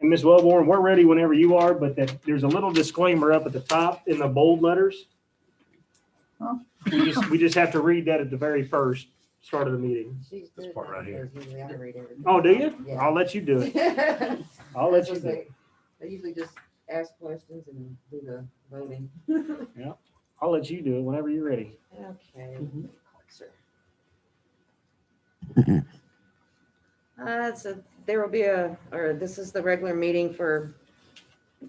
And Ms. Wellborn, we're ready whenever you are, but there's a little disclaimer up at the top in the bold letters. Huh? We just have to read that at the very first start of the meeting. This part right here. Usually I read everything. Oh, do you? Yeah. I'll let you do it. I'll let you do it. I usually just ask questions and do the voting. I'll let you do it whenever you're ready. Okay. So there will be this is the regular meeting for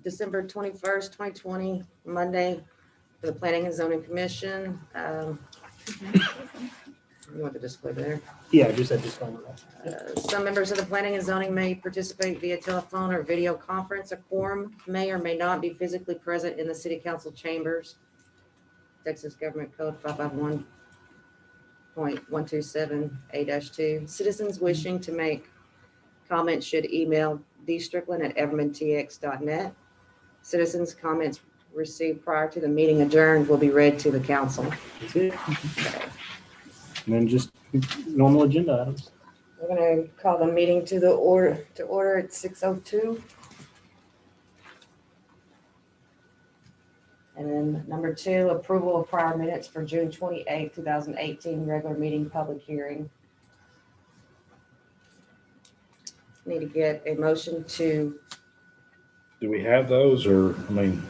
December 21st, 2020, Monday, for the Planning and Zoning Commission. You want the display there? Yeah, just that disclaimer. Some members of the Planning and Zoning may participate via telephone or video conference. A quorum may or may not be physically present in the City Council chambers. Texas Government Code 551.127A-2. Citizens wishing to make comments should email dstrickland@evermandtx.net. Citizens' comments received prior to the meeting adjourned will be read to the council. That's it. And then just normal agenda items. We're going to call the meeting to order at 6:02. And then number 2, approval of prior minutes for June 28, 2018, regular meeting public hearing. Need to get a motion to, Do we have those or, I mean,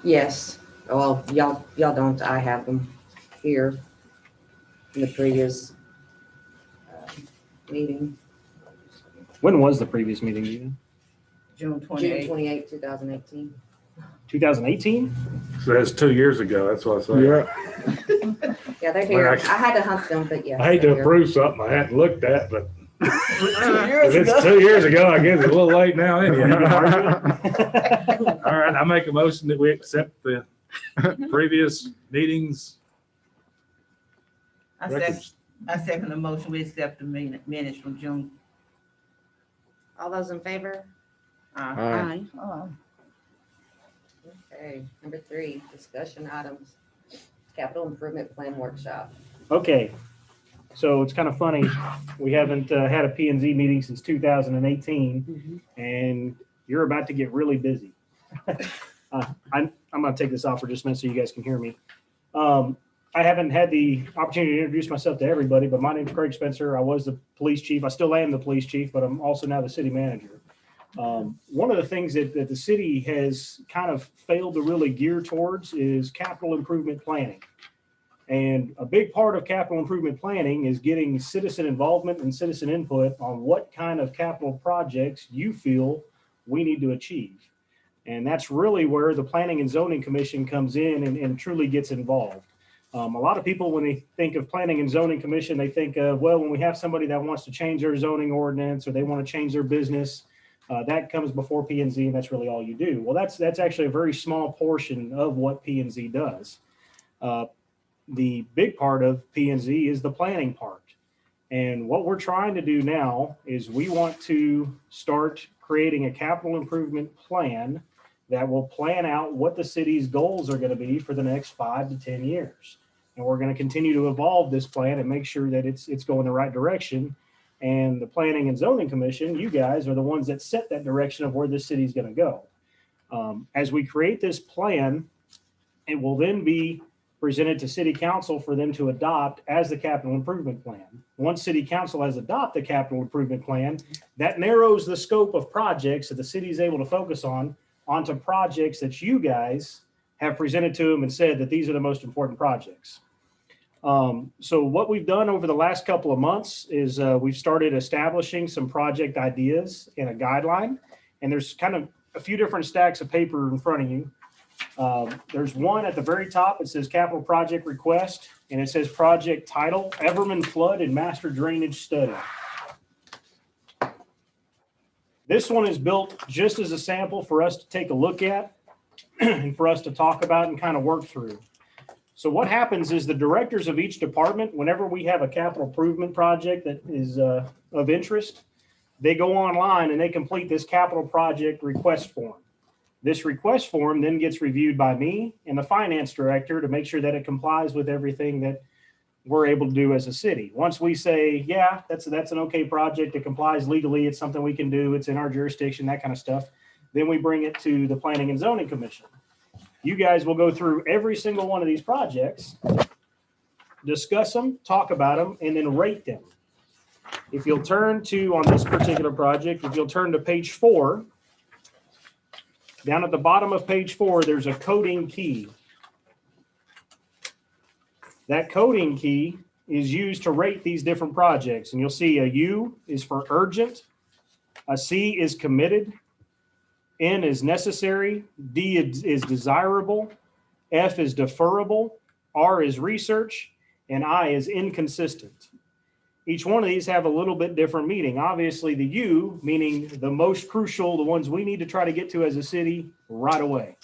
yes. Well, y'all don't, I have them here in the previous meeting, When was the previous meeting, Gina? June June 28th. 28, 2018. 2018? so that's 2 years ago, that's what I said. Yeah, they're here. Well, I had to hunt them, but yeah. I hate to they're here. approve something I hadn't looked at, but 2 if years it's ago. 2 years ago, I guess it's a little late now anyhow. Yeah. All right, I make a motion that we accept the previous meetings. I second the motion. We accept the minutes from June. All those in favor? Aye. Okay, number 3, discussion items, capital improvement plan workshop. Okay, so it's kind of funny. We haven't had a P&Z meeting since 2018, and you're about to get really busy. I'm going to take this off for just a minute so you guys can hear me. I haven't had the opportunity to introduce myself to everybody, but my name's Craig Spencer. I was the police chief. I still am the police chief, but I'm also now the city manager. One of the things that the city has kind of failed to really gear towards is capital improvement planning. And a big part of capital improvement planning is getting citizen involvement and citizen input on what kind of capital projects you feel we need to achieve. And that's really where the Planning and Zoning Commission comes in and truly gets involved. A lot of people, when they think of Planning and Zoning Commission, they think of, well, when we have somebody that wants to change their zoning ordinance or they want to change their business, that comes before P&Z, and that's really all you do. Well, that's actually a very small portion of what P&Z does. The big part of P&Z is the planning part. And what we're trying to do now is we want to start creating a capital improvement plan that will plan out what the city's goals are going to be for the next 5 to 10 years. And we're going to continue to evolve this plan and make sure that it's going the right direction. And the Planning and Zoning Commission, you guys are the ones that set that direction of where this city is going to go. As we create this plan, it will then be presented to City Council for them to adopt as the capital improvement plan. Once City Council has adopted the capital improvement plan, that narrows the scope of projects that the city is able to focus on onto projects that you guys have presented to them and said that these are the most important projects. So what we've done over the last couple of months is we've started establishing some project ideas in a guideline, and there's kind of a few different stacks of paper in front of you. There's one at the very top. It says capital project request, and it says project title, Everman Flood and Master Drainage Study. This one is built just as a sample for us to take a look at and for us to talk about and kind of work through. So what happens is the directors of each department, whenever we have a capital improvement project that is of interest, they go online and they complete this capital project request form. This request form then gets reviewed by me and the finance director to make sure that it complies with everything that we're able to do as a city. Once we say, yeah, that's an okay project, it complies legally, it's something we can do, it's in our jurisdiction, that kind of stuff, then we bring it to the Planning and Zoning Commission. You guys will go through every single one of these projects, discuss them, talk about them, and then rate them. If you'll turn to, on this particular project, if you'll turn to page 4, down at the bottom of page 4, there's a coding key. That coding key is used to rate these different projects. And you'll see a U is for urgent, a C is committed, N is necessary, D is desirable, F is deferrable, R is research, and I is inconsistent. Each one of these have a little bit different meaning. Obviously, the U, meaning the most crucial, the ones we need to try to get to as a city right away,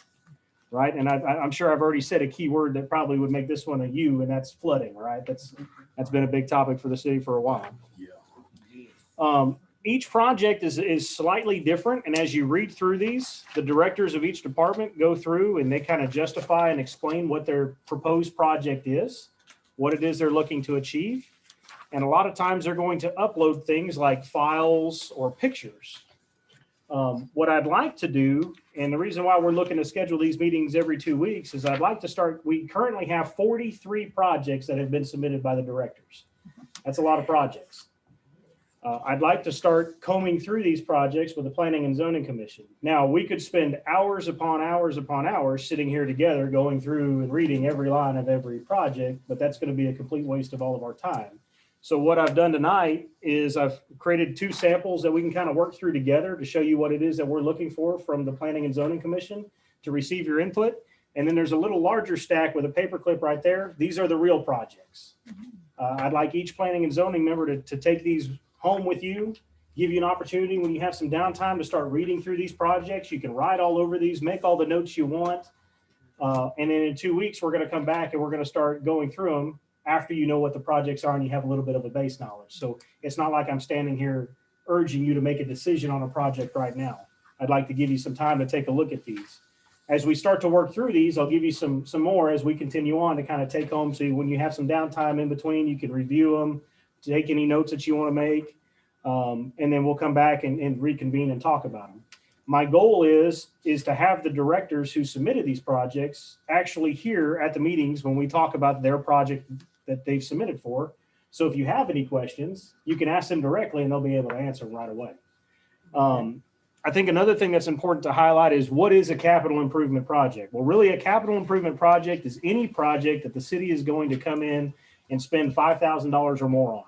right? And I'm sure I've already said a key word that probably would make this one a U, and that's flooding, right? That's been a big topic for the city for a while. Each project is slightly different, and as you read through these, the directors of each department go through and they kind of justify and explain what their proposed project is, what it is they're looking to achieve. And a lot of times they're going to upload things like files or pictures. What I'd like to do, and the reason why we're looking to schedule these meetings every 2 weeks, is I'd like to start, we currently have 43 projects that have been submitted by the directors. That's a lot of projects. I'd like to start combing through these projects with the Planning and Zoning Commission. Now, we could spend hours upon hours upon hours sitting here together going through and reading every line of every project, but that's going to be a complete waste of all of our time. So what I've done tonight is I've created 2 samples that we can kind of work through together to show you what it is that we're looking for from the Planning and Zoning Commission to receive your input. And then there's a little larger stack with a paperclip right there. These are the real projects. I'd like each planning and zoning member to take these home with you, give you an opportunity when you have some downtime to start reading through these projects. You can write all over these, make all the notes you want. And then in 2 weeks, we're going to come back and we're going to start going through them after you know what the projects are and you have a little bit of a base knowledge. So it's not like I'm standing here urging you to make a decision on a project right now. I'd like to give you some time to take a look at these. As we start to work through these, I'll give you some more as we continue on to kind of take home. So when you have some downtime in between, you can review them, take any notes that you want to make, and then we'll come back and reconvene and talk about them. My goal is to have the directors who submitted these projects actually here at the meetings when we talk about their project that they've submitted for. So if you have any questions, you can ask them directly and they'll be able to answer them right away. I think another thing that's important to highlight is what is a capital improvement project? Well, really a capital improvement project is any project that the city is going to come in and spend $5,000 or more on.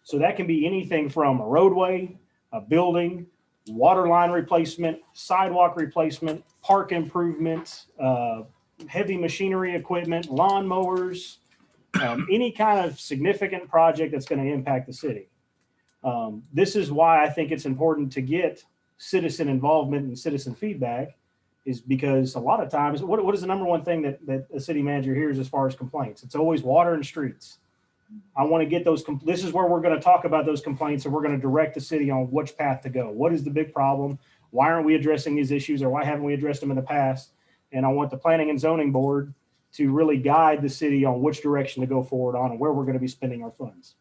So that can be anything from a roadway, a building, water line replacement, sidewalk replacement, park improvement, heavy machinery equipment, lawn mowers, any kind of significant project that's going to impact the city. This is why I think it's important to get citizen involvement and citizen feedback, is because a lot of times, what is the number one thing that a city manager hears as far as complaints? It's always water and streets. I want to get those. This is where we're going to talk about those complaints, and we're going to direct the city on which path to go. What is the big problem? Why aren't we addressing these issues, or why haven't we addressed them in the past? And I want the Planning and Zoning Board to really guide the city on which direction to go forward on and where we're going to be spending our funds.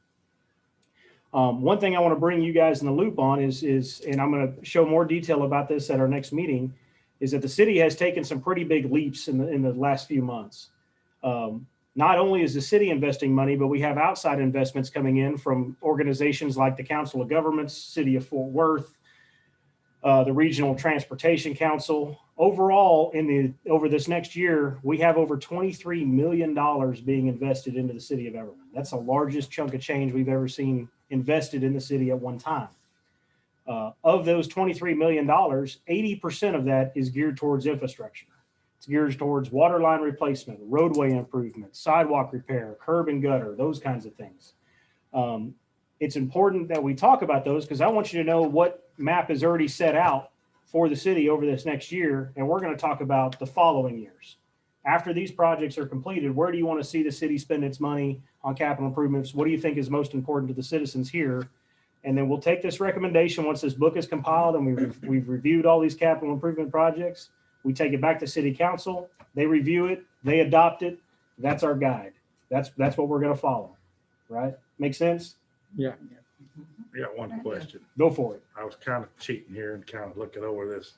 One thing I want to bring you guys in the loop on is, and I'm going to show more detail about this at our next meeting, is that the city has taken some pretty big leaps in the last few months. Not only is the city investing money, but we have outside investments coming in from organizations like the Council of Governments, City of Fort Worth, the Regional Transportation Council. Overall, over this next year, we have over $23 million being invested into the city of Everman. That's the largest chunk of change we've ever seen invested in the city at one time. Of those $23 million, 80% of that is geared towards infrastructure. It's geared towards water line replacement, roadway improvement, sidewalk repair, curb and gutter, those kinds of things. It's important that we talk about those because I want you to know what map is already set out for the city over this next year. And we're going to talk about the following years. After these projects are completed, where do you want to see the city spend its money on capital improvements? What do you think is most important to the citizens here? And then we'll take this recommendation once this book is compiled and we've reviewed all these capital improvement projects. We take it back to city council. They review it. They adopt it. That's our guide. That's what we're going to follow. right? Make sense? I got one question. Go for it. I was kind of cheating here and kind of looking over this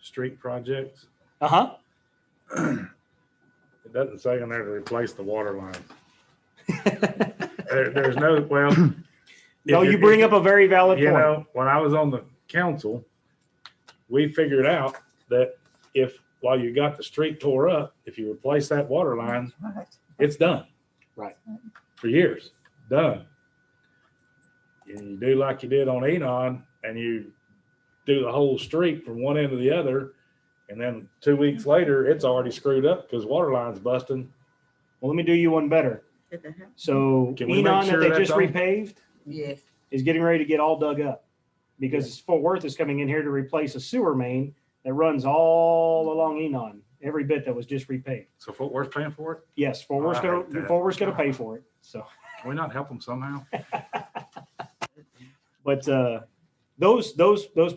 street projects. Uh-huh. It doesn't say in there to replace the water line. There's no, well. No, you bring up a very valid You point. know, when I was on the council, we figured out that while you got the street tore up, if you replace that water line, Right. it's done. Right. For years, done. And you do like you did on Enon, and you do the whole street from one end to the other, and then 2 weeks later, it's already screwed up because water line's busting. Well, let me do you one better. Did that happen? So Can we make Enon that sure they that's just on? repaved Yes. is getting ready to get all dug up because Fort Worth is coming in here to replace a sewer main that runs all along Enon, every bit that was just repaved. So Fort Worth paying for it? Yes, Fort Worth's I hate that. Fort Worth's gonna pay for it. So, Can we not help them somehow? but those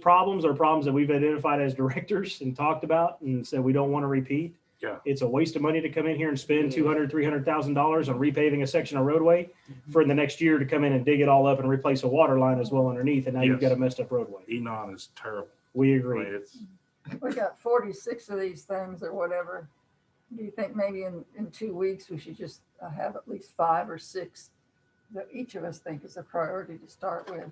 problems are problems that we've identified as directors and talked about and said we don't want to repeat. Yeah. It's a waste of money to come in here and spend $200,000-$300,000 on repaving a section of roadway for the next year to come in and dig it all up and replace a water line as well underneath, and now you've Yes. got a messed up roadway. Enon is terrible. We I agree. mean, it's, We got 46 of these things or whatever. Do you think maybe in 2 weeks we should just have at least 5 or 6 that each of us think is a priority to start with?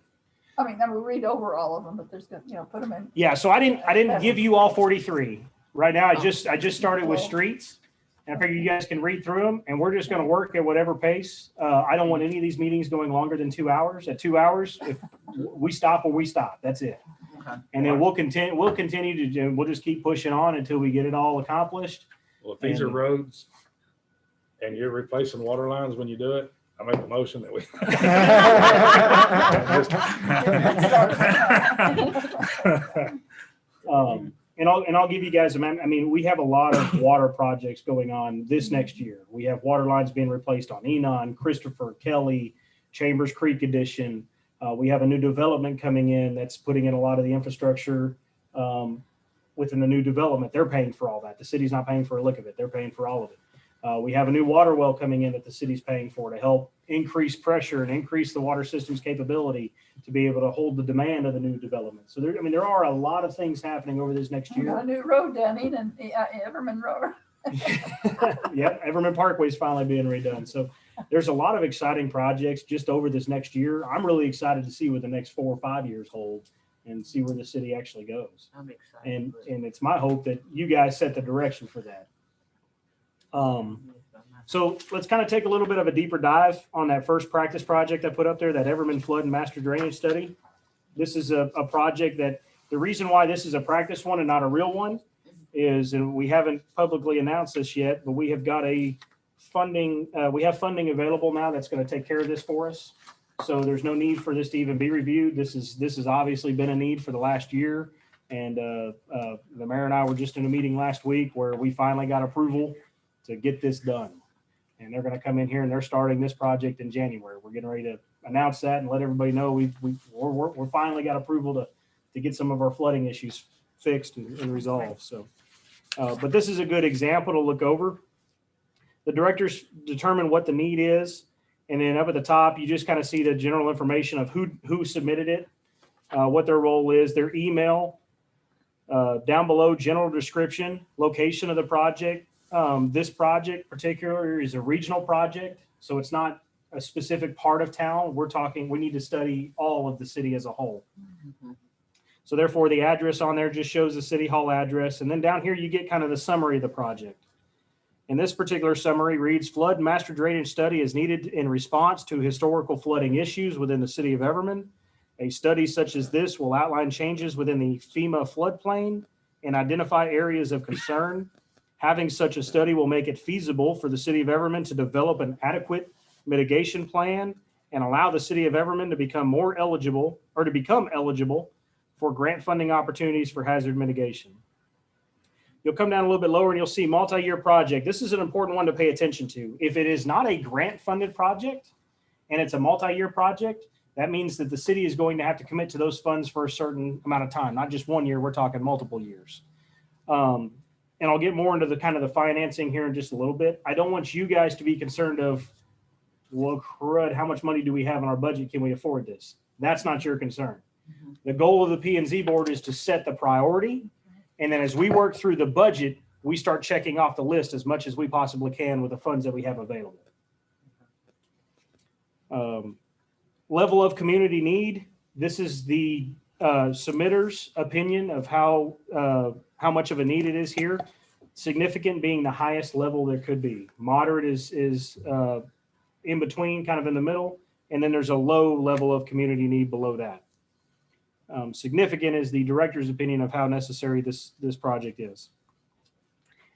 I mean, we read over all of them, but there's, put them in. Yeah, so I didn't give you all 43. Right now, I just started with streets. And I figure you guys can read through them, and we're just going to work at whatever pace. I don't want any of these meetings going longer than 2 hours. At 2 hours, if we stop where we stop, that's it. Okay. And then we'll continue to do. We'll just keep pushing on until we get it all accomplished. well, if these are And- roads and you're replacing water lines when you do it, I make a motion that we. And I'll give you guys. I mean, we have a lot of water projects going on this next year. We have water lines being replaced on Enon, Christopher, Kelly, Chambers Creek Edition. We have a new development coming in that's putting in a lot of the infrastructure within the new development. They're paying for all that. The city's not paying for a lick of it. They're paying for all of it. We have a new water well coming in that the city's paying for to help increase pressure and increase the water system's capability to be able to hold the demand of the new development. So there are a lot of things happening over this next We got year. a new road down Eden, Everman Road. Yeah, Everman Parkway is finally being redone. So there's a lot of exciting projects just over this next year. I'm really excited to see what the next 4 or 5 years hold and see where the city actually goes. I'm excited. And it's my hope that you guys set the direction for that. So let's kind of take a little bit of a deeper dive on that first practice project I put up there, that Everman Flood and Master Drainage Study. This is a project that the reason why this is a practice one and not a real one is, and we haven't publicly announced this yet, but we have got we have funding available now that's going to take care of this for us. So there's no need for this to even be reviewed. This has obviously been a need for the last year. And the mayor and I were just in a meeting last week where we finally got approval to get this done. And they're going to come in here and they're starting this project in January. We're getting ready to announce that and let everybody know we're finally got approval to get some of our flooding issues fixed and resolved. So, but this is a good example to look over. The directors determine what the need is. And then up at the top, you just kind of see the general information of who submitted it, what their role is, their email, down below, general description, location of the project. This project particularly is a regional project, so it's not a specific part of town. We need to study all of the city as a whole. So therefore, the address on there just shows the city hall address. And then down here, you get kind of the summary of the project. And this particular summary reads, flood master drainage study is needed in response to historical flooding issues within the city of Everman. A study such as this will outline changes within the FEMA floodplain and identify areas of concern. Having such a study will make it feasible for the city of Everman to develop an adequate mitigation plan and allow the city of Everman to become eligible for grant funding opportunities for hazard mitigation. You'll come down a little bit lower and you'll see multi-year project. This is an important one to pay attention to. If it is not a grant funded project and it's a multi-year project, that means that the city is going to have to commit to those funds for a certain amount of time, not just 1 year, we're talking multiple years. And I'll get more into the kind of the financing here in just a little bit. I don't want you guys to be concerned of well, crud, how much money do we have in our budget? Can we afford this? That's not your concern. The goal of the P&Z board is to set the priority. And then as we work through the budget, we start checking off the list as much as we possibly can with the funds that we have available. Level of community need. This is the submitter's opinion of how much of a need it is here. Significant being the highest level there could be. Moderate is in between, kind of in the middle. And then there's a low level of community need below that. Significant is the director's opinion of how necessary this project is.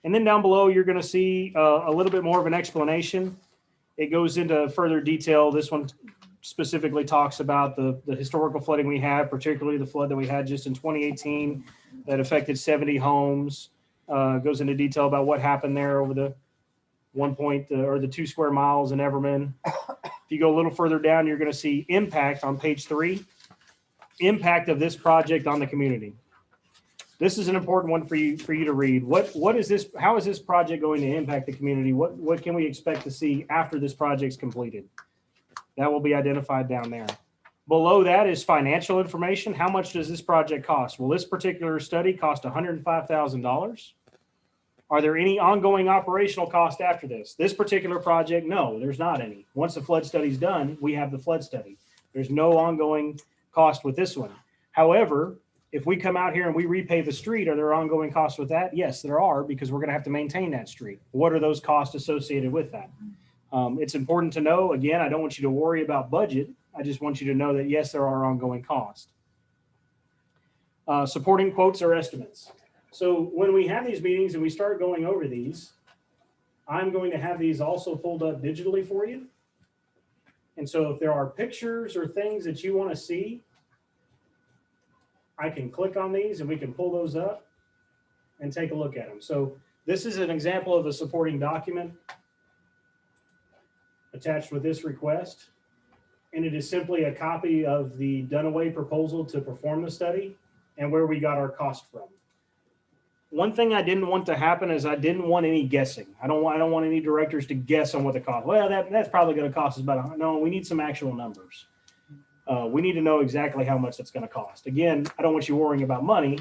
And then down below, you're going to see a little bit more of an explanation. It goes into further detail. This one specifically talks about the historical flooding we had, particularly the flood that we had just in 2018 that affected 70 homes. Goes into detail about what happened there over the 2 square miles in Everman. If you go a little further down, you're going to see impact on page 3. Impact of this project on the community. This is an important one for you to read. What is this? How is this project going to impact the community? What can we expect to see after this project's completed? That will be identified down there. Below that is financial information. How much does this project cost? Well, this particular study cost $105,000. Are there any ongoing operational costs after this? This particular project, no, there's not any. Once the flood study's done, we have the flood study. There's no ongoing cost with this one. However, if we come out here and we repave the street, are there ongoing costs with that? Yes, there are, because we're going to have to maintain that street. What are those costs associated with that? It's important to know. Again, I don't want you to worry about budget. I just want you to know that, yes, there are ongoing costs. Supporting quotes or estimates. So when we have these meetings and we start going over these, I'm going to have these also pulled up digitally for you. And so if there are pictures or things that you want to see, I can click on these and we can pull those up and take a look at them. So this is an example of a supporting document attached with this request. And it is simply a copy of the Dunaway proposal to perform the study and where we got our cost from. One thing I didn't want to happen is I didn't want any guessing. I don't want any directors to guess on what the cost. Well, that's probably going to cost us about no. We need some actual numbers. We need to know exactly how much it's going to cost. Again, I don't want you worrying about money,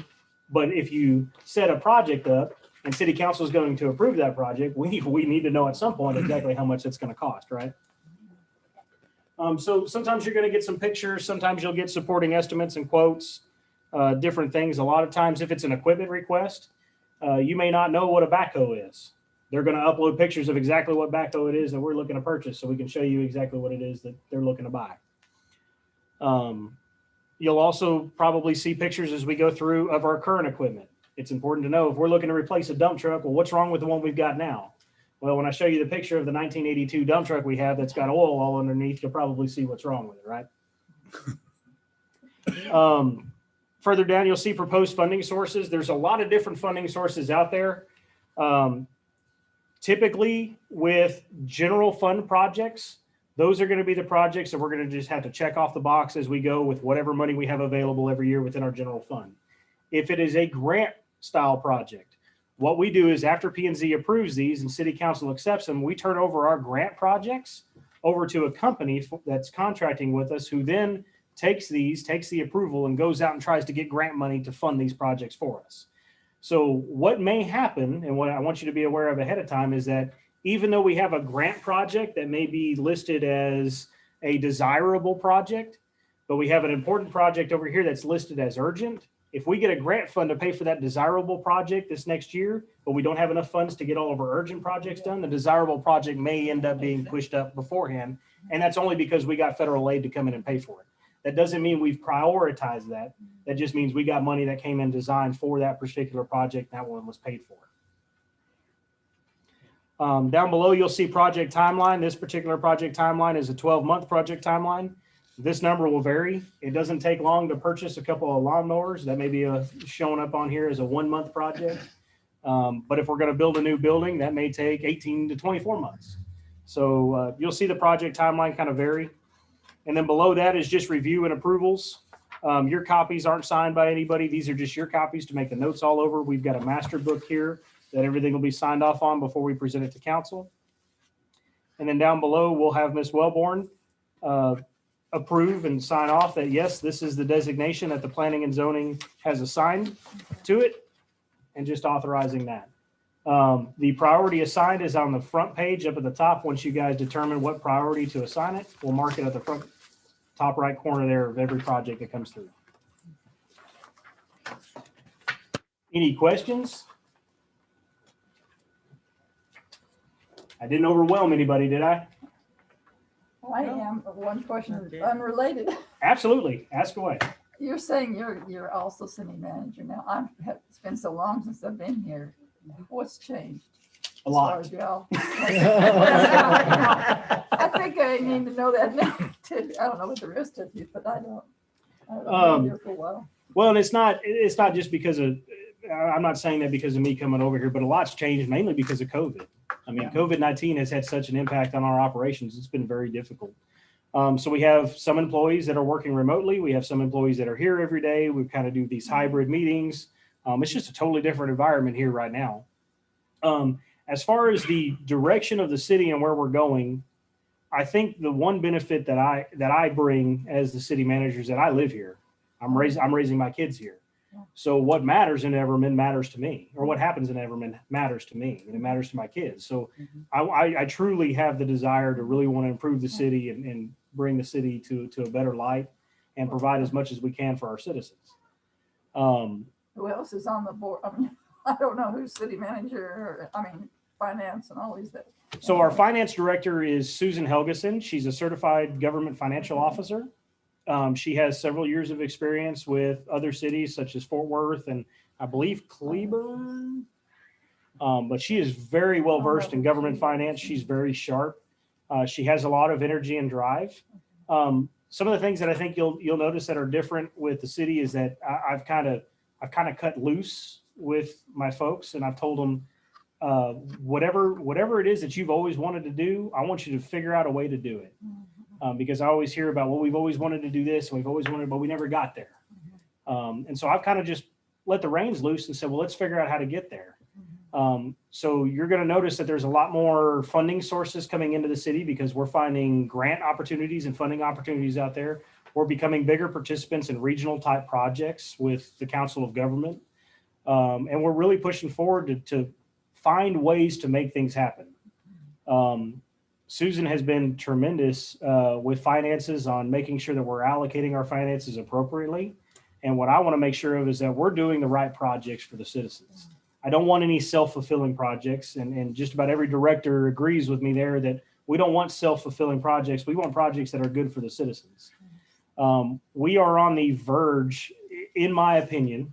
but if you set a project up and city council is going to approve that project, we need to know at some point exactly how much it's going to cost, right? So sometimes you're going to get some pictures. Sometimes you'll get supporting estimates and quotes, different things. A lot of times, if it's an equipment request, you may not know what a backhoe is. They're going to upload pictures of exactly what backhoe it is that we're looking to purchase, so we can show you exactly what it is that they're looking to buy. You'll also probably see pictures as we go through of our current equipment. It's important to know if we're looking to replace a dump truck, well, what's wrong with the one we've got now? Well, when I show you the picture of the 1982 dump truck we have that's got oil all underneath, you'll probably see what's wrong with it, right? Further down, you'll see proposed funding sources. There's a lot of different funding sources out there. Typically with general fund projects, those are going to be the projects that we're going to just have to check off the box as we go with whatever money we have available every year within our general fund. If it is a grant style project, what we do is after P&Z approves these and city council accepts them, we turn over our grant projects over to a company that's contracting with us, who then takes the approval and goes out and tries to get grant money to fund these projects for us. So what may happen, and what I want you to be aware of ahead of time, is that even though we have a grant project that may be listed as a desirable project, but we have an important project over here that's listed as urgent, if we get a grant fund to pay for that desirable project this next year, but we don't have enough funds to get all of our urgent projects done, the desirable project may end up being pushed up beforehand. And that's only because we got federal aid to come in and pay for it. That doesn't mean we've prioritized that. That just means we got money that came in designed for that particular project. That one was paid for. Down below, you'll see project timeline. This particular project timeline is a 12-month project timeline. This number will vary. It doesn't take long to purchase a couple of lawnmowers. That may be showing up on here as a 1-month project. But if we're going to build a new building, that may take 18 to 24 months. So you'll see the project timeline kind of vary. And then below that is just review and approvals. Your copies aren't signed by anybody. These are just your copies to make the notes all over. We've got a master book here that everything will be signed off on before we present it to council. And then down below, we'll have Ms. Wellborn approve and sign off that, yes, this is the designation that the planning and zoning has assigned to it, and just authorizing that. The priority assigned is on the front page up at the top. Once you guys determine what priority to assign it, we'll mark it at the front top right corner there of every project that comes through. Any questions? I didn't overwhelm anybody, did I? I am, but one question is unrelated. Absolutely. Ask away. You're saying you're also city manager now. It's been so long since I've been here. What's changed? A lot. As far as y'all? I think I need to know that now too. I don't know what the rest of you, but I don't know here for a while. Well, and it's not just because of, I'm not saying that because of me coming over here, but a lot's changed mainly because of COVID. I mean, Yeah. COVID-19 has had such an impact on our operations. It's been very difficult. So we have some employees that are working remotely. We have some employees that are here every day. We kind of do these hybrid meetings. It's just a totally different environment here right now. As far as the direction of the city and where we're going, I think the one benefit that I bring as the city manager is that I live here. I'm raising my kids here. So what matters in Everman matters to me, or what happens in Everman matters to me, and it matters to my kids. So I truly have the desire to really want to improve the city and bring the city to a better light and provide as much as we can for our citizens. Who else is on the board? I mean, I don't know who's city manager, finance and all these things. So our finance director is Susan Helgeson. She's a certified government financial officer. She has several years of experience with other cities such as Fort Worth and I believe Cleburne. But she is very well versed in government finance. She's very sharp. She has a lot of energy and drive. Some of the things that I think you'll notice that are different with the city is that I've kind of cut loose with my folks, and I've told them whatever it is that you've always wanted to do, I want you to figure out a way to do it. Because I always hear about, well, we've always wanted to do this, and we've always wanted, but we never got there. And so I've kind of just let the reins loose and said, well, let's figure out how to get there. So you're going to notice that there's a lot more funding sources coming into the city because we're finding grant opportunities and funding opportunities out there. We're becoming bigger participants in regional type projects with the Council of Government. And we're really pushing forward to find ways to make things happen. Susan has been tremendous with finances on making sure that we're allocating our finances appropriately. And what I want to make sure of is that we're doing the right projects for the citizens. I don't want any self-fulfilling projects. And just about every director agrees with me there that we don't want self-fulfilling projects. We want projects that are good for the citizens. We are on the verge, in my opinion.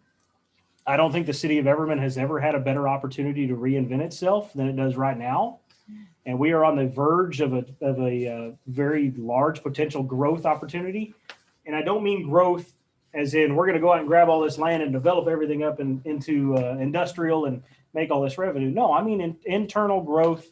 I don't think the city of Everman has ever had a better opportunity to reinvent itself than it does right now. And we are on the verge of a very large potential growth opportunity. And I don't mean growth as in we're going to go out and grab all this land and develop everything up into industrial and make all this revenue. No, I mean internal growth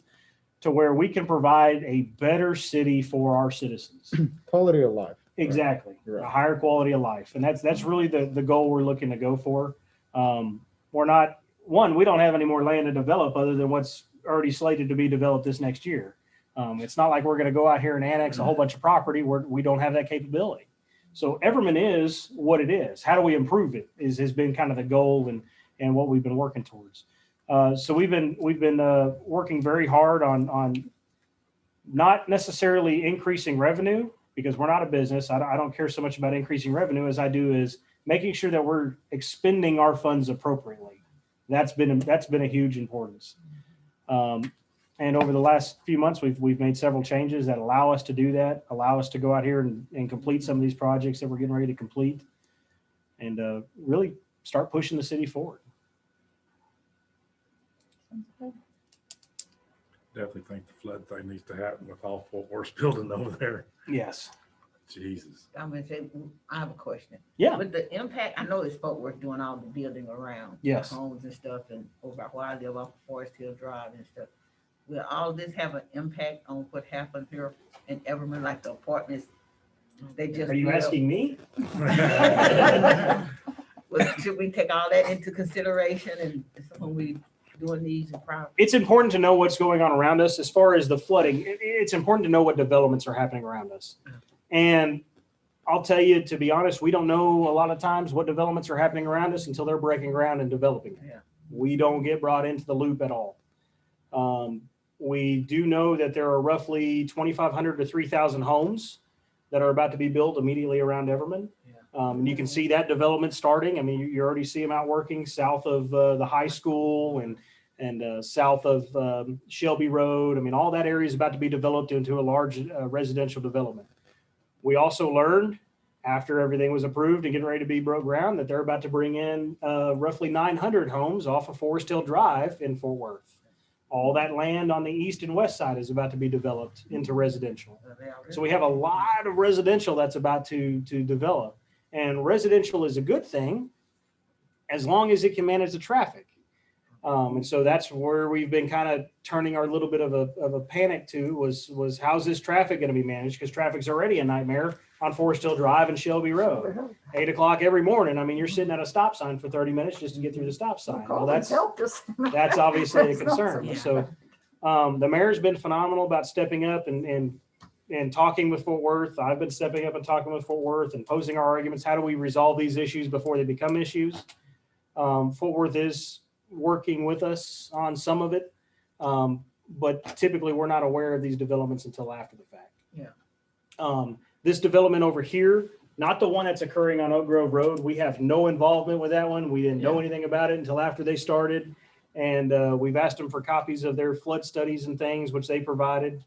to where we can provide a better city for our citizens. Quality of life. Exactly. Right. A higher quality of life. And that's really the goal we're looking to go for. We don't have any more land to develop other than what's already slated to be developed this next year. It's not like we're going to go out here and annex a whole bunch of property where we don't have that capability. So Everman is what it is. How do we improve it has been kind of the goal and what we've been working towards. So we've been working very hard on not necessarily increasing revenue because we're not a business. I don't care so much about increasing revenue as I do is making sure that we're expending our funds appropriately. That's been a huge importance. And over the last few months, we've made several changes that allow us to do that, allow us to go out here and complete some of these projects that we're getting ready to complete and really start pushing the city forward. Definitely think the flood thing needs to happen with all Fort Worth building over there. Yes. Jesus. I'm gonna say, I have a question. Yeah. With the impact, I know it's Fort Worth doing all the building around. Yes. Homes and stuff and over where I live off Forest Hill Drive and stuff. Will all this have an impact on what happened here in Everman, like the apartments? They just. Are you built? asking me? Should we take all that into consideration and when we doing these in private? It's important to know what's going on around us. As far as the flooding, it's important to know what developments are happening around us. And I'll tell you, to be honest, we don't know a lot of times what developments are happening around us until they're breaking ground and developing. Yeah. We don't get brought into the loop at all. We do know that there are roughly 2,500 to 3,000 homes that are about to be built immediately around Everman. And you can see that development starting. I mean, you already see them out working south of the high school and south of Shelby Road. I mean, all that area is about to be developed into a large residential development. We also learned after everything was approved and getting ready to be broke ground that they're about to bring in roughly 900 homes off of Forest Hill Drive in Fort Worth. All that land on the east and west side is about to be developed into residential. So we have a lot of residential that's about to develop. And residential is a good thing as long as it can manage the traffic. And so that's where we've been kind of turning our little bit of a panic to was how's this traffic going to be managed? Because traffic's already a nightmare on Forest Hill Drive and Shelby Road. 8 o'clock every morning. I mean, you're sitting at a stop sign for 30 minutes just to get through the stop sign. Well, that's obviously a concern. Yeah. So the mayor's been phenomenal about stepping up and talking with Fort Worth. I've been stepping up and talking with Fort Worth and posing our arguments. How do we resolve these issues before they become issues? Fort Worth is working with us on some of it. But typically we're not aware of these developments until after the fact. Yeah. This development over here, not the one that's occurring on Oak Grove Road. We have no involvement with that one. We didn't know anything about it until after they started. And we've asked them for copies of their flood studies and things, which they provided.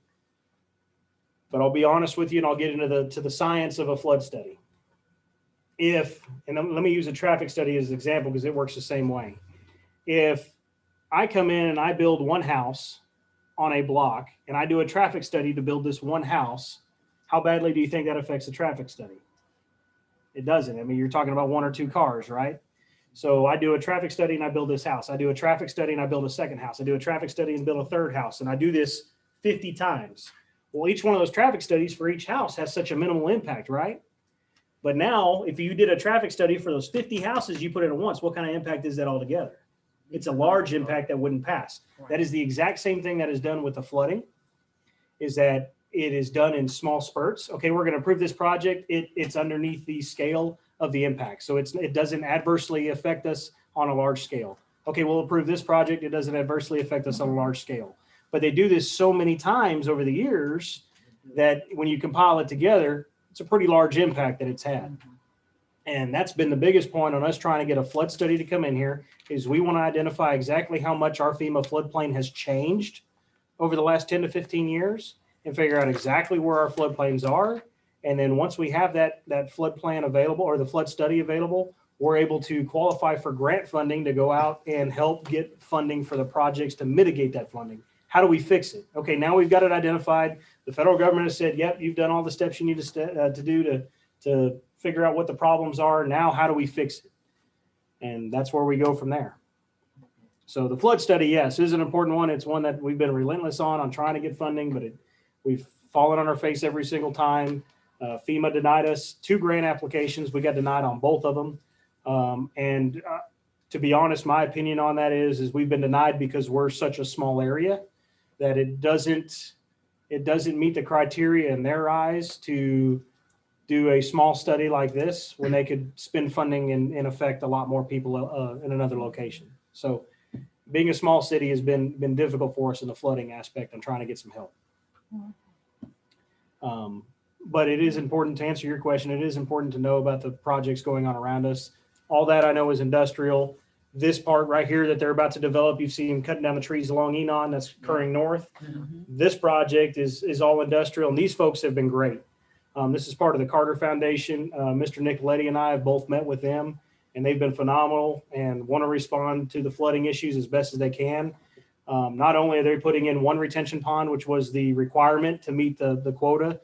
But I'll be honest with you, and I'll get into the science of a flood study. Let me use a traffic study as an example because it works the same way. If I come in and I build one house on a block and I do a traffic study to build this one house, how badly do you think that affects the traffic study? It doesn't. I mean, you're talking about 1 or 2 cars, right? So I do a traffic study and I build this house. I do a traffic study and I build a second house. I do a traffic study and build a third house. And I do this 50 times. Well, each one of those traffic studies for each house has such a minimal impact, right? But now, if you did a traffic study for those 50 houses you put in at once, what kind of impact is that altogether? It's a large impact that wouldn't pass. That is the exact same thing that is done with the flooding, is that it is done in small spurts. Okay, we're going to approve this project. It's underneath the scale of the impact. So it doesn't adversely affect us on a large scale. Okay, we'll approve this project. It doesn't adversely affect us on a large scale. But they do this so many times over the years that when you compile it together, it's a pretty large impact that it's had. And that's been the biggest point on us trying to get a flood study to come in here is we want to identify exactly how much our FEMA floodplain has changed over the last 10 to 15 years and figure out exactly where our floodplains are. And then once we have that flood plan available or the flood study available, we're able to qualify for grant funding to go out and help get funding for the projects to mitigate that funding. How do we fix it? Okay, now we've got it identified. The federal government has said, yep, you've done all the steps you need to do to figure out what the problems are. Now, how do we fix it? And that's where we go from there. So the flood study, yes, is an important one. It's one that we've been relentless on trying to get funding, but we've fallen on our face every single time. FEMA denied us 2 grant applications. We got denied on both of them. To be honest, my opinion on that is we've been denied because we're such a small area that it doesn't meet the criteria in their eyes to do a small study like this when they could spend funding and in effect a lot more people in another location. So being a small city has been difficult for us in the flooding aspect and trying to get some help. But it is important to answer your question. It is important to know about the projects going on around us. All that I know is industrial. This part right here that they're about to develop, you've seen them cutting down the trees along Enon, that's occurring north. This project is all industrial, and these folks have been great. This is part of the Carter Foundation. Mr. Nicoletti and I have both met with them, and they've been phenomenal and want to respond to the flooding issues as best as they can. Not only are they putting in 1 retention pond, which was the requirement to meet the quota,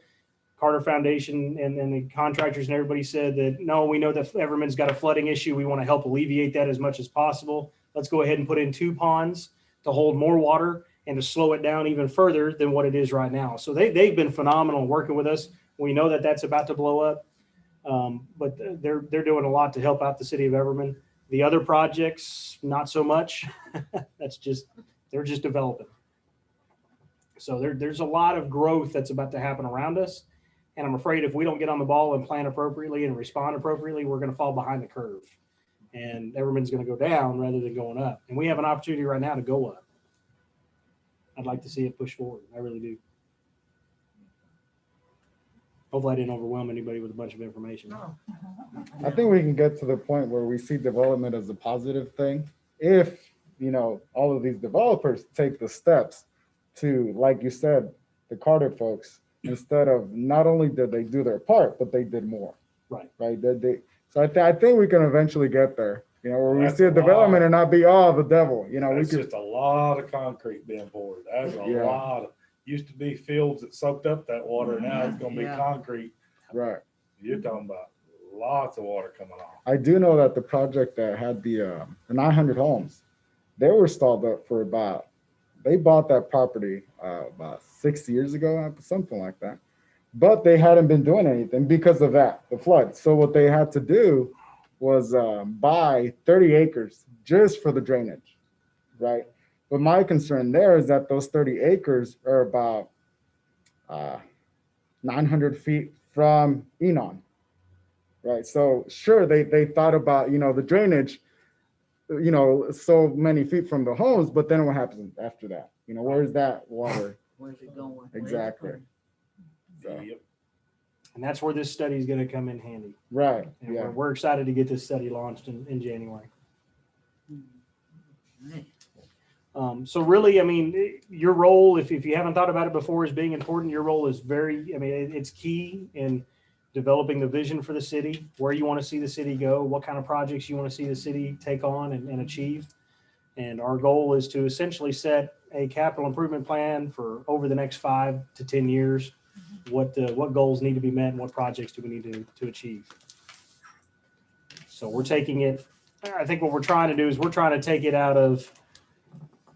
Carter Foundation and the contractors and everybody said that, no, we know that Everman's got a flooding issue. We want to help alleviate that as much as possible. Let's go ahead and put in 2 ponds to hold more water and to slow it down even further than what it is right now. So they've been phenomenal working with us. We know that that's about to blow up, but they're doing a lot to help out the city of Everman. The other projects, not so much. They're just developing. So there's a lot of growth that's about to happen around us. And I'm afraid if we don't get on the ball and plan appropriately and respond appropriately, we're going to fall behind the curve. And everyone's going to go down rather than going up. And we have an opportunity right now to go up. I'd like to see it push forward. I really do. Hopefully I didn't overwhelm anybody with a bunch of information. No. I think we can get to the point where we see development as a positive thing if, all of these developers take the steps to, like you said, the Carter folks, instead of not only did they do their part, but they did more. Right. Right. So I think we can eventually get there, where we That's see a a lot. development and not be all the devil. We It's could, just a lot of concrete being poured. That's a Yeah. lot. Used to be fields that soaked up that water. Now it's gonna be Yeah. concrete. right. You're talking about lots of water coming off. I do know that the project that had the 900 homes, they were stalled up for they bought that property about 6 years ago, something like that. But they hadn't been doing anything because of that, the flood. So what they had to do was buy 30 acres just for the drainage, right? But my concern there is that those 30 acres are about 900 feet from Enon, right? So sure, they thought about, the drainage, so many feet from the homes, but then what happens after that? Where's that water? Where's it going? Where's it Exactly. going? So, Yep. And that's where this study is going to come in handy. right, And yeah. we're excited to get this study launched in January. So really, I mean, your role, if you haven't thought about it before, as being important, your role is it's key in developing the vision for the city, where you want to see the city go, what kind of projects you want to see the city take on and achieve. And our goal is to essentially set a capital improvement plan for over the next 5 to 10 years. What goals need to be met and what projects do we need to achieve. So we're taking it, I think what we're trying to do is we're trying to take it out of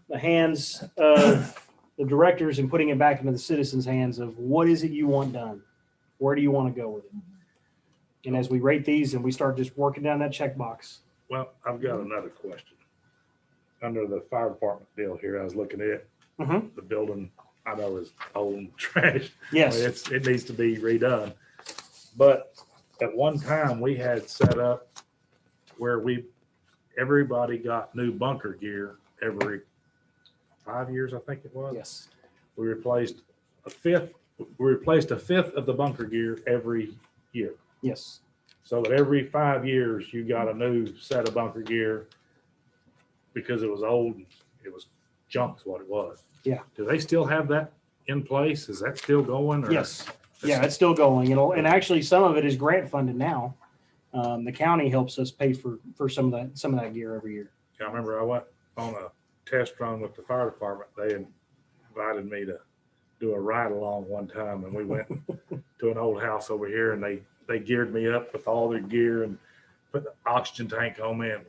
the hands of the directors and putting it back into the citizens' hands of what is it you want done? Where do you want to go with it? And as we rate these and we start just working down that checkbox. Well, I've got another question. Under the fire department deal here, I was looking at Mhm. the building. I know is old and trash. Yes. I mean, it needs to be redone. But at one time we had set up where everybody got new bunker gear every 5 years, I think it was. Yes. We replaced a fifth of the bunker gear every year. Yes. So that every 5 years you got a new set of bunker gear because it was old, it was junk is what it was. Yeah. Do they still have that in place? Is that still going? Or- Yes. Yeah, it's still going. And actually some of it is grant funded now. The county helps us pay for some of that gear every year. I remember I went on a test run with the fire department. They invited me to do a ride along one time, and we went to an old house over here, and they geared me up with all their gear and put the oxygen tank on me. And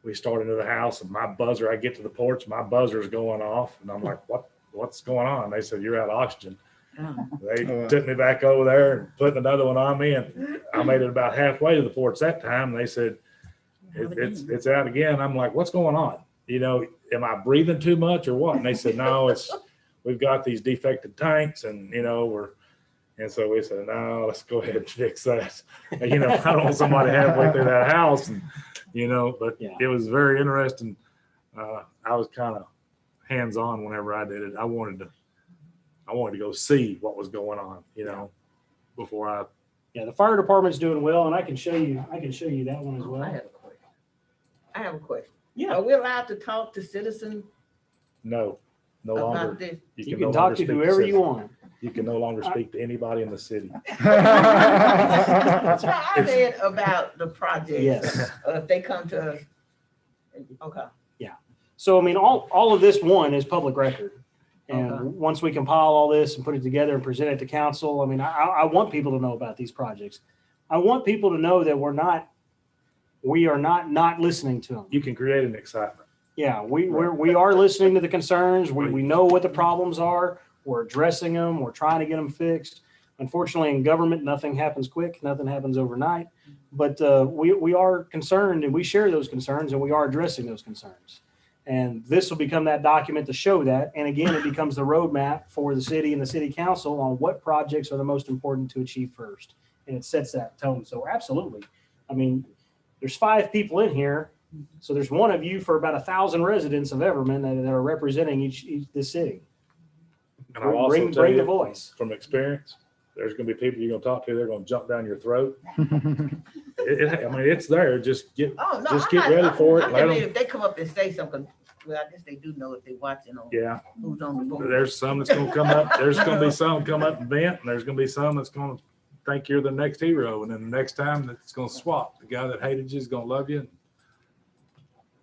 we started into the house, and I get to the porch, my buzzer's going off, and I'm like, what's going on? They said, you're out of oxygen. Oh. They took me back over there and put another one on me, and I made it about halfway to the porch that time. And they said, it's out again. I'm like, what's going on? Am I breathing too much or what? And they said, no, we've got these defective tanks, and and so we said, no, let's go ahead and fix that. I don't want somebody halfway through that house, and but Yeah. it was very interesting. I was kind of hands-on whenever I did it. I wanted to go see what was going on, before I. Yeah, the fire department's doing well, and I can show you that one as I well. have a question. Yeah. Are we allowed to talk to citizens No longer. about this? You no can talk longer to speak whoever you citizens. want. You can no longer speak to anybody in the city. I read about the project. Yes. If they come to us. Okay. So, I mean, all of this one is public record. And Okay. once we compile all this and put it together and present it to council, I mean, I want people to know about these projects. I want people to know that we are not listening to them. You can create an excitement. Yeah, we are listening to the concerns. We know what the problems are. We're addressing them. We're trying to get them fixed. Unfortunately, in government, nothing happens quick, nothing happens overnight. But we are concerned and we share those concerns and we are addressing those concerns. And this will become that document to show that. And again, it becomes the roadmap for the city and the city council on what projects are the most important to achieve first. And it sets that tone. So absolutely. I mean, there's 5 people in here. So there's one of you for about 1,000 residents of Everman that are representing each the city. And I'll also Bring tell the you voice. from experience, there's gonna be people you're gonna talk to, they're gonna jump down your throat. I mean, it's there, just get Oh, no. Just I'm get not- ready for it. I Let mean, 'em- if they come up and say something, well, I guess they do know if they're watching on Yeah, who's on the board. there's some that's gonna come up, there's gonna be some come up and vent, and there's gonna be some that's gonna think you're the next hero, and then the next time it's gonna swap. The guy that hated you is gonna love you, and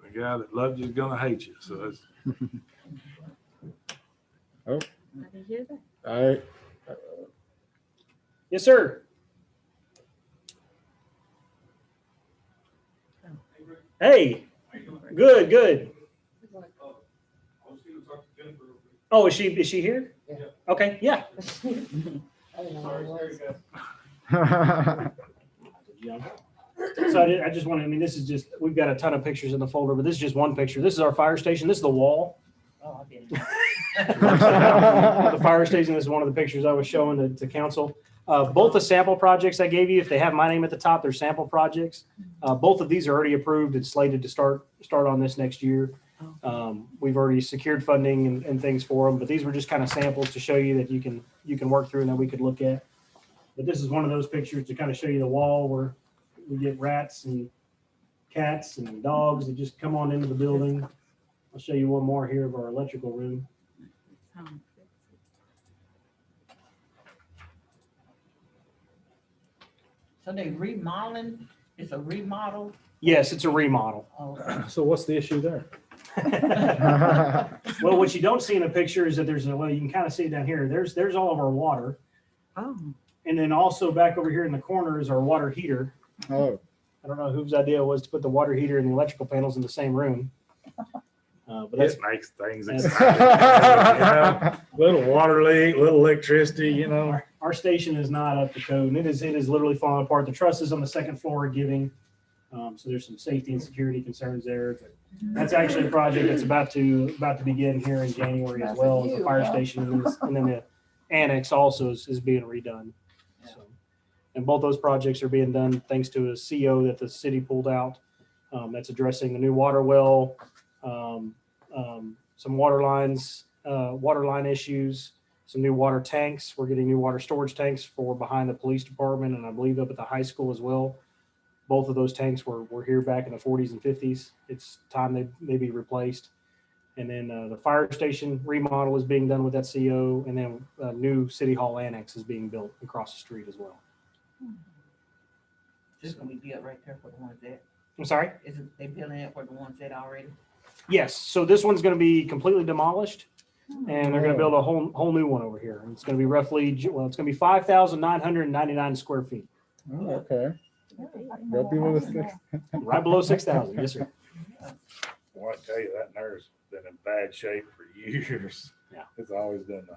the guy that loved you is gonna hate you, so it's. I can hear that. All right. Yes, sir. Hey, good, good. Oh, is she here? Yeah. Okay, yeah. I didn't know where it was. So I just want to, I mean, this is just, we've got a ton of pictures in the folder, but this is just one picture. This is our fire station. This is the wall. Oh, I didn't. The fire station is one of the pictures I was showing to council. Both the sample projects I gave you, if they have my name at the top, they're sample projects. Both of these are already approved and slated to start on this next year. We've already secured funding and things for them, but these were just kind of samples to show you that you can work through and that we could look at. But this is one of those pictures to kind of show you the wall where we get rats and cats and dogs that just come on into the building. I'll show you one more here of our electrical room. So they remodeling, it's a remodel? Yes, it's a remodel. Oh, So what's the issue there? Well, what you don't see in the picture is that well, you can kind of see it down here. There's all of our water. Oh, And then also back over here in the corner is our water heater. Oh, I don't know whose idea it was to put the water heater and the electrical panels in the same room. But that's, It makes things that's- exciting. You know? Little water leak, little electricity, you know. our station is not up to code and it is literally falling apart. The trusses on the second floor are giving. So there's some safety and security concerns there. But that's actually a project that's about to begin here in January as well as the fire station. And then the annex also is being redone. So, and both those projects are being done thanks to a CO that the city pulled out. That's addressing the new water well, some water lines, water line issues, some new water tanks. We're getting new water storage tanks for behind the police department and I believe up at the high school as well. Both of those tanks were here back in the 40s and 50s. It's time they be replaced. And then the fire station remodel is being done with that CO, and then a new city hall annex is being built across the street as well. this gonna be built right there for the ones that, I'm sorry? is it, they building it for the ones that already? Yes. So this one's going to be completely demolished, and they're going to build a whole new one over here. And it's going to be roughly, well, it's going to be 5,999 square feet, oh, okay. They'll be with us. right below 6,000. Yes, sir. Well, I tell you, that nerve's been in bad shape for years. Yeah. It's always been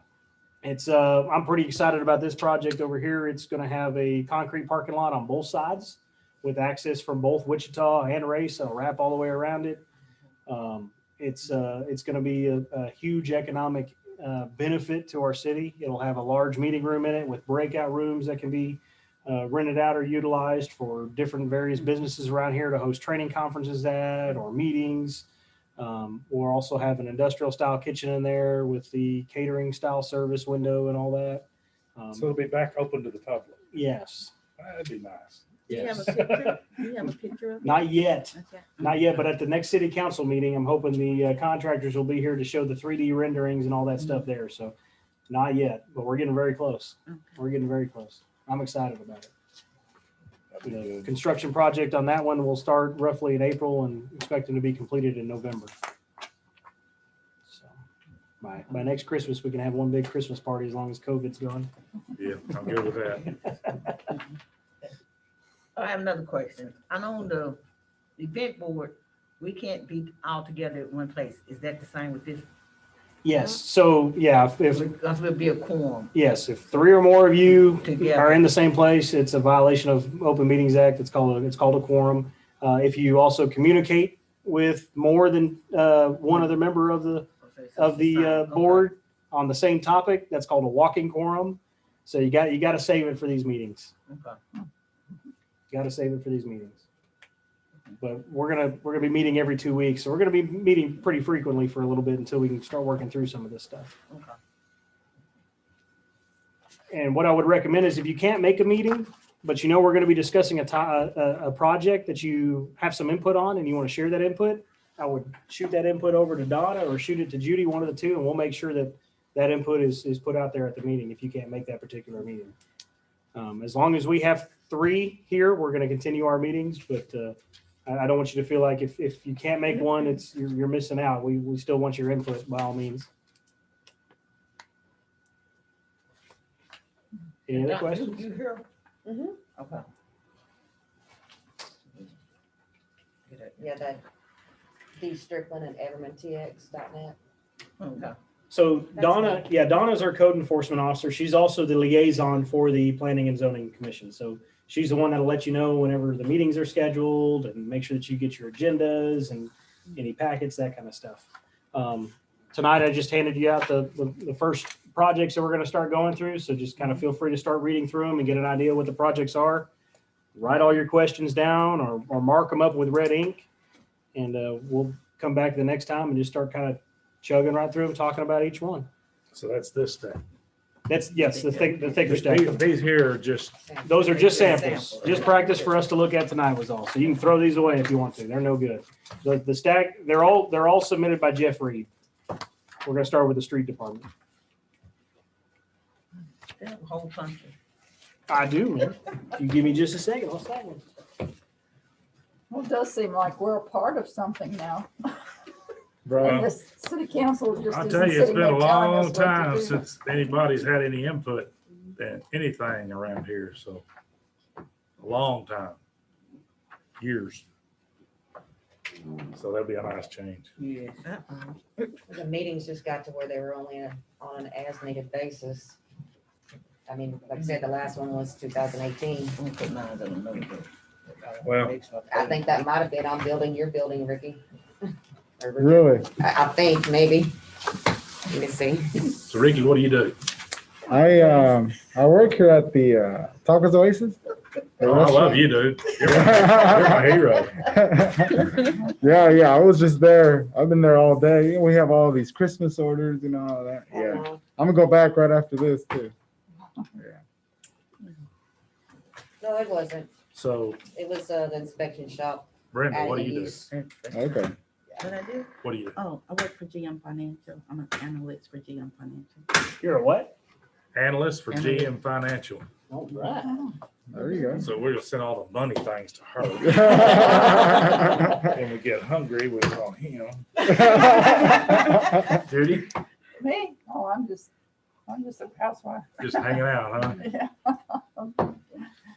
It's I'm pretty excited about this project over here. It's going to have a concrete parking lot on both sides with access from both Wichita and Race. It'll wrap all the way around it. It's going to be a huge economic benefit to our city. It'll have a large meeting room in it with breakout rooms that can be rented out or utilized for different various businesses around here to host training conferences at or meetings. We'll also have an industrial style kitchen in there with the catering style service window and all that. so it'll be back open to the public. Yes. That'd be nice. do you have a Yes. picture? Do you have a picture of it? Not yet. Okay. Not yet, but at the next city council meeting, I'm hoping the contractors will be here to show the 3D renderings and all that stuff there. So not yet, but we're getting very close. Okay. We're getting very close. I'm excited about it. That'd be The good. construction project on that one will start roughly in April and expecting to be completed in November. So by next Christmas, we can have one big Christmas party as long as COVID's gone. Yeah, I'm good with that. I have another question. I know the event board, we can't be all together at one place. Is that the same with this? Yes, so, yeah, if, Because we'll be a quorum yes, if 3 or more of you are together. in the same place, it's a violation of Open Meetings Act. It's called a quorum. If you also communicate with more than one other member of the board on the same topic, that's called a walking quorum. So you got to save it for these meetings. Okay. You got to save it for these meetings. But we're gonna be meeting every 2 weeks, so we're gonna be meeting pretty frequently for a little bit until we can start working through some of this stuff. Okay. And what I would recommend is if you can't make a meeting, but you know we're going to be discussing a project that you have some input on and you want to share that input, I would shoot that input over to Donna or shoot it to Judy, one of the two, and we'll make sure that that input is put out there at the meeting if you can't make that particular meeting. As long as we have 3 here, we're going to continue our meetings, but I don't want you to feel like if you can't make one, you're missing out. We still want your input by all means. Any other questions? You here? Mhm. Okay. Yeah, that D Strickland and EvermanTX.net. Okay. So That's Donna, yeah, Donna's our code enforcement officer. She's also the liaison for the Planning and Zoning Commission. So she's the one that'll let you know whenever the meetings are scheduled and make sure that you get your agendas and any packets, that kind of stuff. Tonight, I just handed you out the first projects that we're going to start going through. So just kind of feel free to start reading through them and get an idea what the projects are. Write all your questions down or mark them up with red ink. And we'll come back the next time and just start kind of chugging right through them, talking about each one. So that's this stack. That's, yes, the thicker stack. These here are just, Those are just samples, just practice for us to look at tonight was all. So you can throw these away if you want to. They're no good. The stack, they're all submitted by Jeff Reed. We're gonna start with the street department. They have a whole country. I do, man. If you give me just a second, I'll start one. Well, it does seem like we're a part of something now. Well, And this city council just I'll isn't tell you, it's sitting been there a telling us long what to time do. since anybody's had any input in anything around here, so a long time, years. So that'd be a nice change. Yes. The meetings just got to where they were only on an as-needed basis. I mean, like I said, the last one was 2018. I'm gonna put mine on the notebook. Well, I think that might have been on building your building, Ricky. Or Ricky. Really? I think, maybe. Let me see. so Ricky, what do you do? I work here at the Tacos Oasis. Oh, I love you, dude. You're my hero. Yeah. I was just there. I've been there all day. You know, we have all these Christmas orders and all that. Yeah. I'm gonna go back right after this too. Yeah. No, it wasn't. So It was the inspection shop. Brenda, what do adding you do? use. Okay. What I do? What do you do? Oh, I work for GM Financial. I'm an analyst for GM Financial. You're a what? Analyst for GM Financial. All right. There you go. So we're gonna send all the money things to her. When we get hungry, we call him. Judy, Me? Oh, I'm just a housewife. just hanging out, huh? Yeah.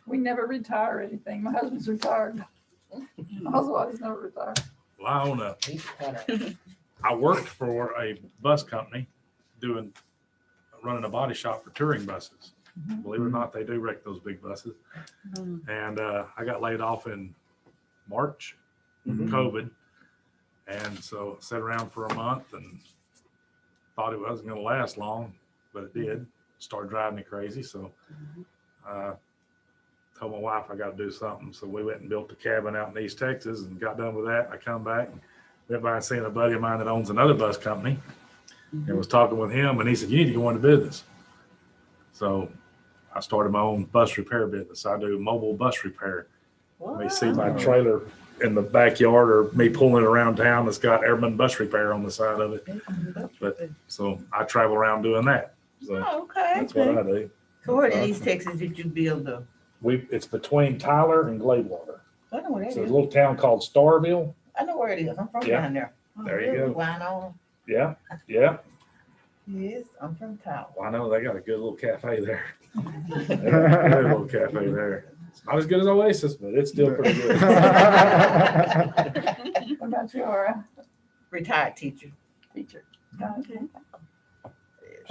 We never retire or anything. My husband's retired. Housewives never retire. Well, I own a He's cutter. I worked for a bus company running a body shop for touring buses. Believe it or not, they do wreck those big buses. And I got laid off in March, COVID. And so I sat around for a month and thought it wasn't going to last long, but it did. Started driving me crazy. So I told my wife I got to do something. So we went and built a cabin out in East Texas and got done with that. I come back, went by and seen a buddy of mine that owns another bus company and was talking with him. And he said, you need to go into business. So I started my own bus repair business. I do mobile bus repair. You may see my trailer in the backyard or me pulling it around town that's got Airman Bus Repair on the side of it. But so I travel around doing that. So Oh, okay. that's what I do. So where in East Texas did you build the? It's between Tyler and Gladewater. I know where that So is. a little town called Starville. I know where it is. I'm from Yeah. down there. There you go. Wine on. Yeah. Yes, I'm from town. Well, I know they got a good little cafe there. They got a good little cafe there. It's not as good as Oasis, but it's still pretty good. What about you, Aura? Retired teacher. Teacher. Okay.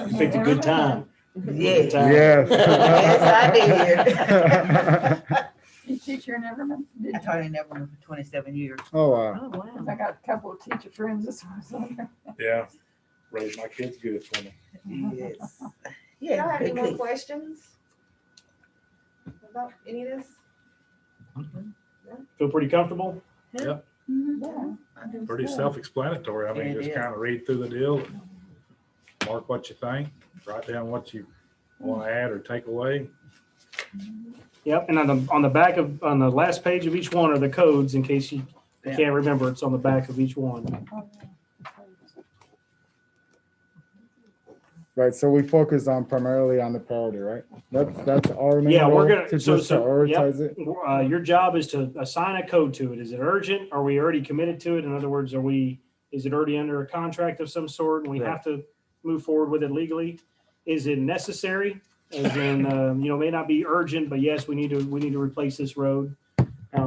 She picked a good time. Yes. Yes. Yes, I did. You teacher in Everman? Did I taught in Everman for 27 years. Oh, wow. Oh, wow. I got a couple of teacher friends this was on there. Yeah. Raised my kids good for me. Yes. Y'all Yeah. have any good more kids. questions about any of this? Feel pretty comfortable? Yeah. I do Pretty so. self-explanatory. I mean, Yeah, it just is. kind of read through the deal, mark what you think, write down what you want to add or take away. Yep, and on the back of, on the last page of each one are the codes, in case you Yeah. can't remember, it's on the back of each one. Right, so we focus on primarily on the priority, right? That's our main Yeah, we're goal, gonna- to so- just so, prioritize it. Your job is to assign a code to it. Is it urgent? Are we already committed to it? In other words, is it already under a contract of some sort and we have to move forward with it legally? Is it necessary? As in, may not be urgent, but yes, we need to replace this road.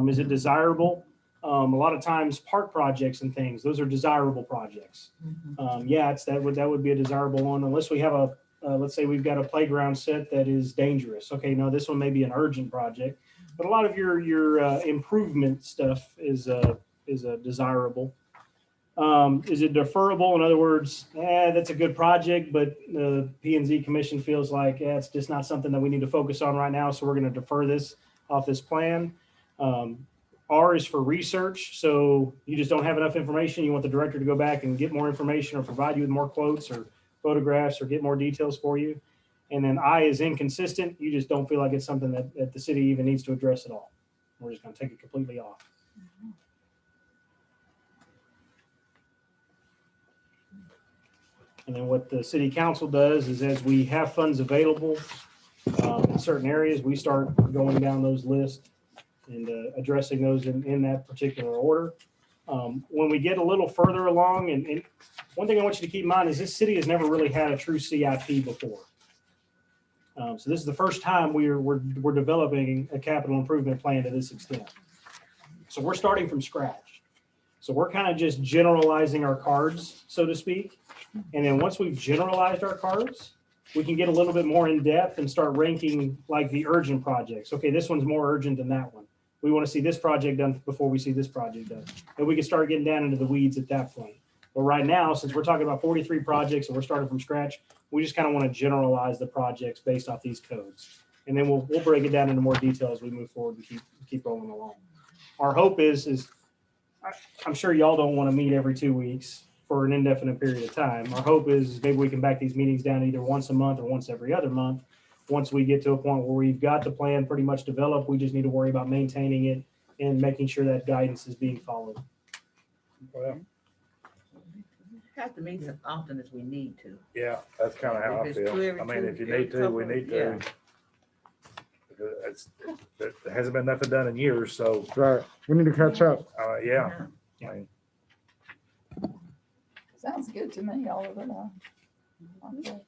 Is it desirable? A lot of times park projects and things, those are desirable projects. Yeah, that would be a desirable one unless we have let's say we've got a playground set that is dangerous. Okay, no, this one may be an urgent project, but a lot of your improvement stuff is desirable. Is it deferrable? In other words, that's a good project, but the P&Z Commission feels like it's just not something that we need to focus on right now, so we're going to defer this off this plan. R is for research, so you just don't have enough information. You want the director to go back and get more information or provide you with more quotes or photographs or get more details for you. And then I is inconsistent. You just don't feel like it's something that the city even needs to address at all. We're just going to take it completely off. And then what the city council does is as we have funds available in certain areas, we start going down those lists and addressing those in that particular order. When we get a little further along, and one thing I want you to keep in mind is this city has never really had a true CIP before. So this is the first time we're developing a capital improvement plan to this extent. So we're starting from scratch. So we're kind of just generalizing our cards, so to speak. And then once we've generalized our cards, we can get a little bit more in depth and start ranking like the urgent projects. Okay, this one's more urgent than that one. We want to see this project done before we see this project done. And we can start getting down into the weeds at that point. But right now, since we're talking about 43 projects and we're starting from scratch, we just kind of want to generalize the projects based off these codes. And then we'll break it down into more detail as we move forward and keep rolling along. Our hope is I'm sure y'all don't want to meet every 2 weeks for an indefinite period of time. Our hope is maybe we can back these meetings down either once a month or once every other month. Once we get to a point where we've got the plan pretty much developed, we just need to worry about maintaining it and making sure that guidance is being followed. Well, Have to meet as often as we need to. yeah, that's kind of how I If it's two feel. every I mean, two- if you every need to, we couple, need yeah. to. Because there hasn't been nothing done in years, so, Right, we need to catch up. yeah. Yeah. I mean, Sounds good to me, all of it. Okay.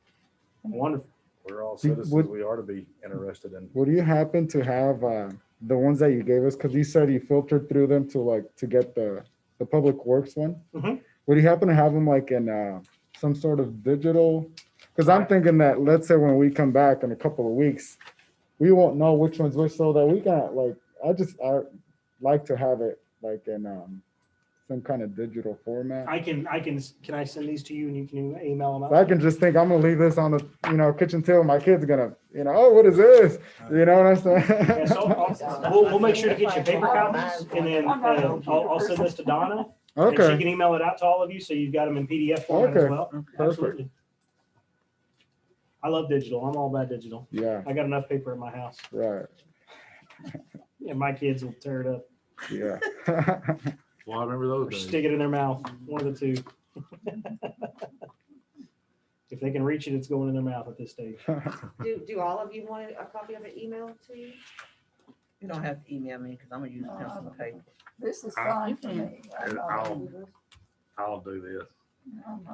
Wonderful. We're all Do- citizens. would- We ought to be interested in. Would you happen to have the ones that you gave us? Because you said you filtered through them to get the public works one. Mhm. Would you happen to have them like in some sort of digital? Because I'm thinking that, let's say when we come back in a couple of weeks, we won't know which ones were, so that we can like, I like to have it like in some kind of digital format. Can I send these to you and you can email them So I out? can just think I'm gonna leave this on the kitchen table. My kid's gonna, oh, what is this? You know what I'm saying? Yeah, so we'll make sure to get you paper copies and then I'll send this to Donna. And she Okay, can email it out to all of you, so you've got them in PDF format as Okay. well. Okay. Absolutely. I love digital. I'm all about digital. yeah, I got enough paper in my house. right, Yeah, my kids will tear it up. yeah. Well, I remember those Or days. stick it in their mouth, one of the two. If they can reach it, it's going in their mouth at this stage. Do all of you want a copy of it emailed to you? You don't have to email me because I'm gonna use pencil and paper. This is I- fine for me. I'll do this.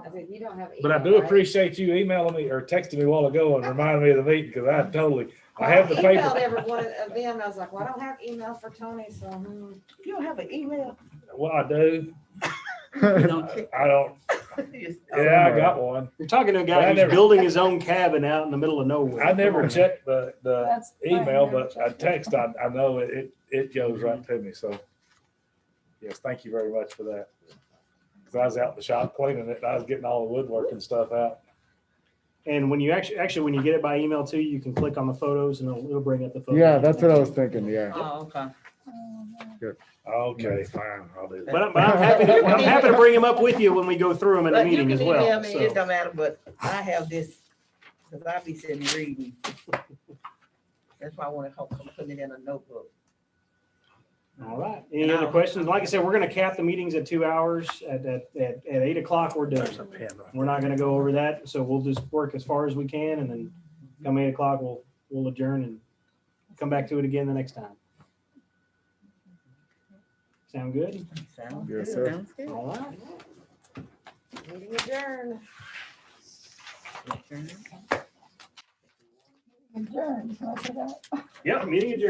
I said, you don't have. But I email, do right? appreciate you emailing me or texting me a while ago and reminding me of the meeting, because I have the emailed paper. every one of them. I was like, well, I don't have email for Tony, so. You don't have an email? Well, I do. You don't check. I don't, Yeah, I got one. You're talking to a I guy who's never- building his own cabin out in the middle of nowhere. I never Come on. checked the That's the thing, email, never but a checked it. text, I know it goes right to me, so. Yes, thank you very much for that. Cause I was out in the shop cleaning it, and I was getting all the woodworking stuff out. And when you actually, when you get it by email too, you can click on the photos and it'll bring up the photos. Yeah, that's what I was thinking. Yeah. Oh, okay. Okay, fine, I'll do that. But I'm happy to bring them up with you when we go through them in the But you meeting can as email well. me, it So, don't matter, but I have this, cause I be sitting reading. That's why I wanna help put it in a notebook. all right. Any other questions? Like I said, we're gonna cap the meetings at 2 hours. At 8 o'clock, we're done. There's a pen right We're not gonna go over that. So we'll just work as far as we can and then come 8 o'clock, we'll adjourn and come back to it again the next time. Sound good? Sounds Yes, good. sir. Sounds good. All right. Meeting adjourned. Adjourned, after that. Yep, meeting adjourned.